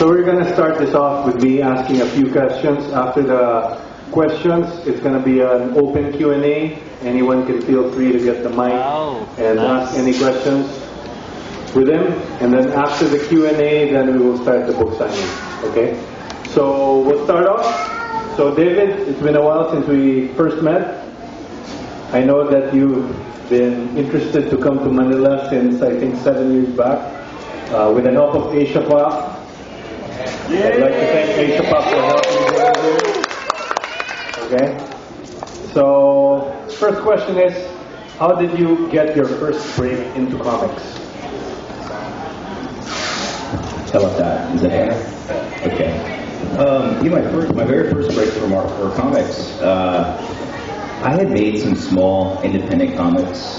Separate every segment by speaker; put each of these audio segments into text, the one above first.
Speaker 1: So we're going to start this off with me asking a few questions. After the questions, it's going to be an open Q&A. Anyone can feel free to get the mic and ask any questions with him. And then after the Q&A, then we will start the book signing. Okay? So we'll start off. So David, it's been a while since we first met. I know that you've been interested to come to Manila since I think 7 years back with the help of Asia Pop. I'd like to thank Asia Pop for helping me here. Okay? So first question is, how did you get your first break into comics?
Speaker 2: How about that? Is that better? Okay. My very first break for comics, I had made some small independent comics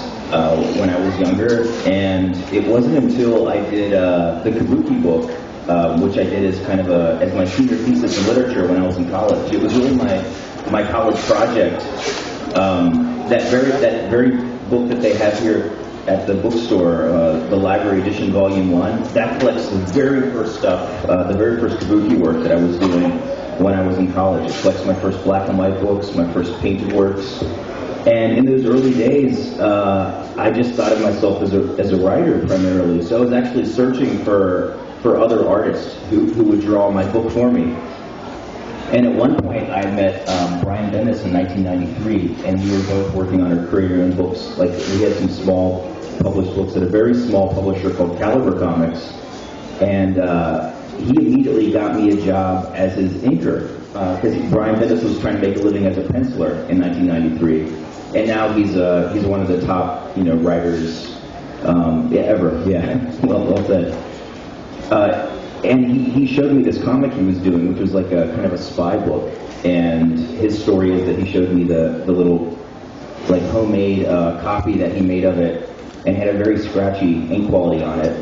Speaker 2: when I was younger, and it wasn't until I did the Kabuki book, which I did as kind of as my senior thesis in literature when I was in college. It was really my college project. That very book that they have here at the bookstore, the Library Edition Volume 1, that collects the very first stuff, the very first Kabuki work that I was doing when I was in college. It collects my first black and white books, my first painted works. And in those early days, I just thought of myself as a writer primarily. So I was actually searching for other artists who would draw my book for me. And at one point, I met Brian Bendis in 1993, and we were both working on our career-owned books. Like, we had some small published books at a very small publisher called Caliber Comics. And he immediately got me a job as his inker, because Brian Bendis was trying to make a living as a penciler in 1993. And now he's one of the top, writers ever. Yeah, well said. And he showed me this comic he was doing, which was like a kind of a spy book. And his story is that he showed me the little, like, homemade copy that he made of it, and had a very scratchy ink quality on it.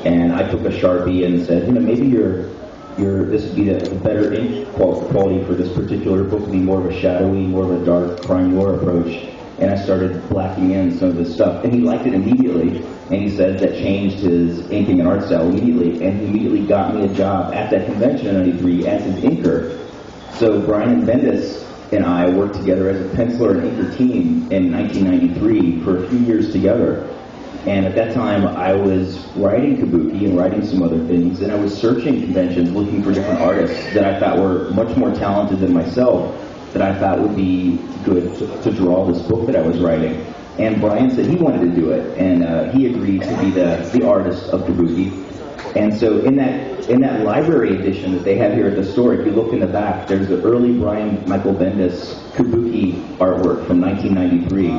Speaker 2: And I took a Sharpie and said, maybe this would be the better ink quality for this particular book, would be more of a shadowy, more of a dark crime noir approach. And I started blacking in some of this stuff. And he liked it immediately. And he said that changed his inking and art style immediately. And he immediately got me a job at that convention in 93 as his inker. So Brian Bendis and I worked together as a penciler and inker team in 1993 for a few years together. And at that time, I was writing Kabuki and writing some other things. And I was searching conventions, looking for different artists that I thought were much more talented than myself, that I thought would be good to draw this book that I was writing. And Brian said he wanted to do it, and he agreed to be the artist of Kabuki. And so in that library edition that they have here at the store, if you look in the back, there's the early Brian Michael Bendis Kabuki artwork from 1993.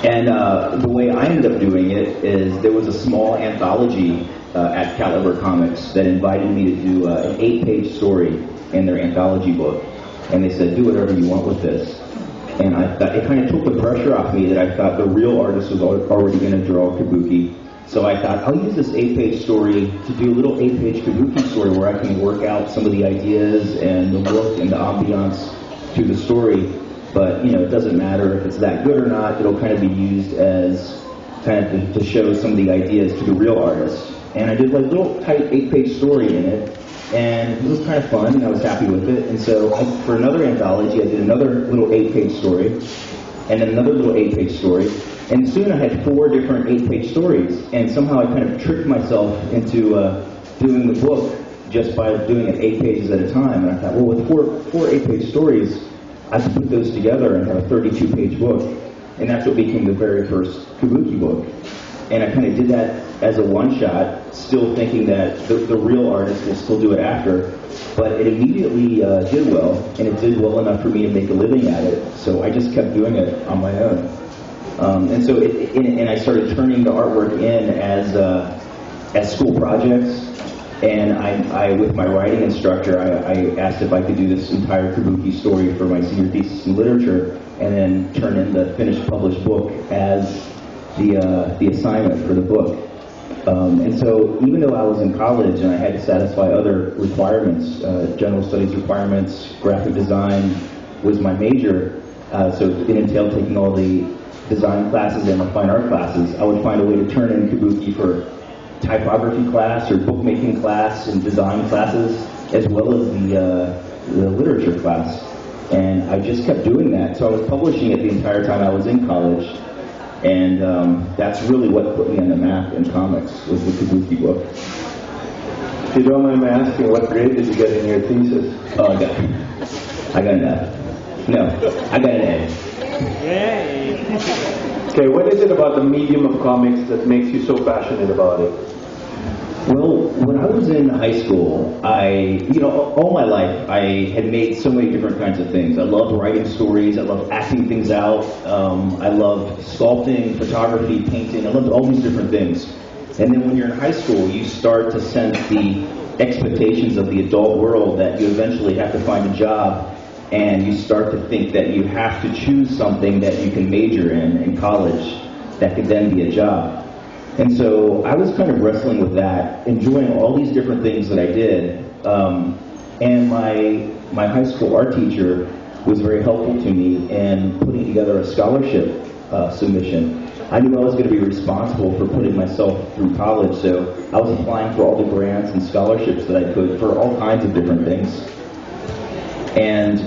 Speaker 2: And the way I ended up doing it is there was a small anthology at Caliber Comics that invited me to do an 8-page story in their anthology book. And they said, do whatever you want with this. And I thought, it kind of took the pressure off me that I thought the real artist was already going to draw Kabuki. So I thought, I'll use this 8-page story to do a little 8-page Kabuki story where I can work out some of the ideas and the look and the ambiance to the story. But, it doesn't matter if it's that good or not. It'll kind of be used as kind of to show some of the ideas to the real artist. And I did like a little tight 8-page story in it. And it was kind of fun, and I was happy with it. And so for another anthology, I did another little 8-page story, and then another little 8-page story. And soon I had 4 different 8-page stories. And somehow I kind of tricked myself into doing the book just by doing it 8 pages at a time. And I thought, well, with four 8-page stories, I could put those together and have a 32-page book. And that's what became the very first Kabuki book. And I kind of did that as a one-shot, still thinking that the real artist will still do it after. But it immediately did well, and it did well enough for me to make a living at it. So I just kept doing it on my own. And so I started turning the artwork in as school projects. And I with my writing instructor, I asked if I could do this entire Kabuki story for my senior thesis in literature, and then turn in the finished published book as the assignment for the book. And so even though I was in college and I had to satisfy other requirements, general studies requirements, graphic design was my major, so it entailed taking all the design classes and the fine art classes, I would find a way to turn in Kabuki for typography class or bookmaking class and design classes, as well as the literature class. And I just kept doing that. So I was publishing it the entire time I was in college. And that's really what put me on the map in comics, was the Kabuki book.
Speaker 1: If you don't mind me asking, what grade did you get in your thesis?
Speaker 2: Oh, I got an F. No, I got an A.
Speaker 3: Yay!
Speaker 1: Okay, what is it about the medium of comics that makes you so passionate about it?
Speaker 2: Well, when I was in high school, all my life, I had made so many different kinds of things. I loved writing stories. I loved acting things out. I loved sculpting, photography, painting. I loved all these different things. And then when you're in high school, you start to sense the expectations of the adult world that you eventually have to find a job, and you start to think that you have to choose something that you can major in college that could then be a job. And so I was kind of wrestling with that, enjoying all these different things that I did. And my high school art teacher was very helpful to me in putting together a scholarship submission. I knew I was going to be responsible for putting myself through college, so I was applying for all the grants and scholarships that I could for all kinds of different things. And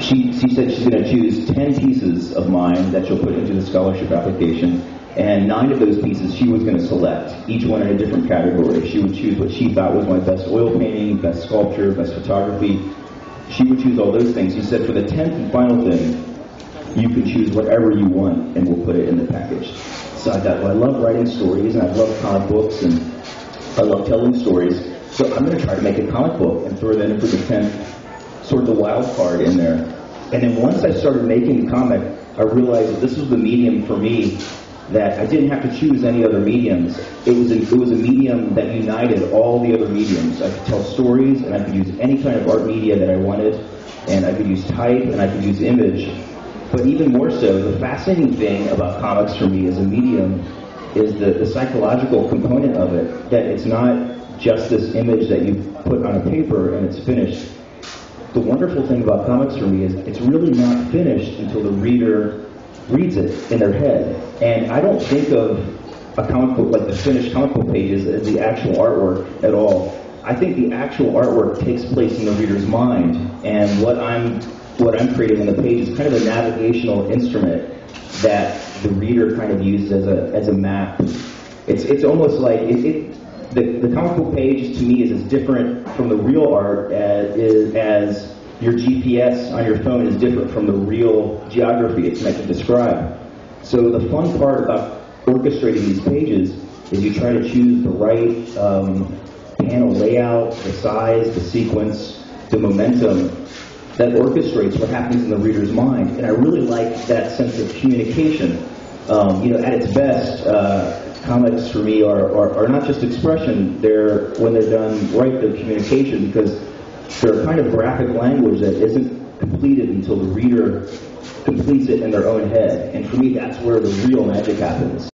Speaker 2: she said she's going to choose 10 pieces of mine that she'll put into the scholarship application. And 9 of those pieces she was going to select, each one in a different category. She would choose what she thought was my best oil painting, best sculpture, best photography. She would choose all those things. She said, for the 10th and final thing, you can choose whatever you want, and we'll put it in the package. So I thought, well, I love writing stories, and I love comic books, and I love telling stories. So I'm going to try to make a comic book and throw that in for the 10th, sort of the wild card in there. And then once I started making the comic, I realized that this was the medium for me, that I didn't have to choose any other mediums. It was a medium that united all the other mediums. I could tell stories, and I could use any kind of art media that I wanted, and I could use type, and I could use image. But even more so, the fascinating thing about comics for me as a medium is the psychological component of it, that it's not just this image that you put on a paper and it's finished. The wonderful thing about comics for me is it's really not finished until the reader reads it in their head. And I don't think of a comic book, like the finished comic book pages, as the actual artwork at all. I think the actual artwork takes place in the reader's mind, and what I'm creating on the page is kind of a navigational instrument that the reader kind of uses as a map. It's almost like the comic book page to me is as different from the real art as your GPS on your phone is different from the real geography it's meant to describe. So the fun part about orchestrating these pages is you try to choose the right panel layout, the size, the sequence, the momentum that orchestrates what happens in the reader's mind. And I really like that sense of communication. At its best, comics for me are not just expression. When they're done right, they're communication, because they're a kind of graphic language that isn't completed until the reader completes it in their own head. And for me, that's where the real magic happens.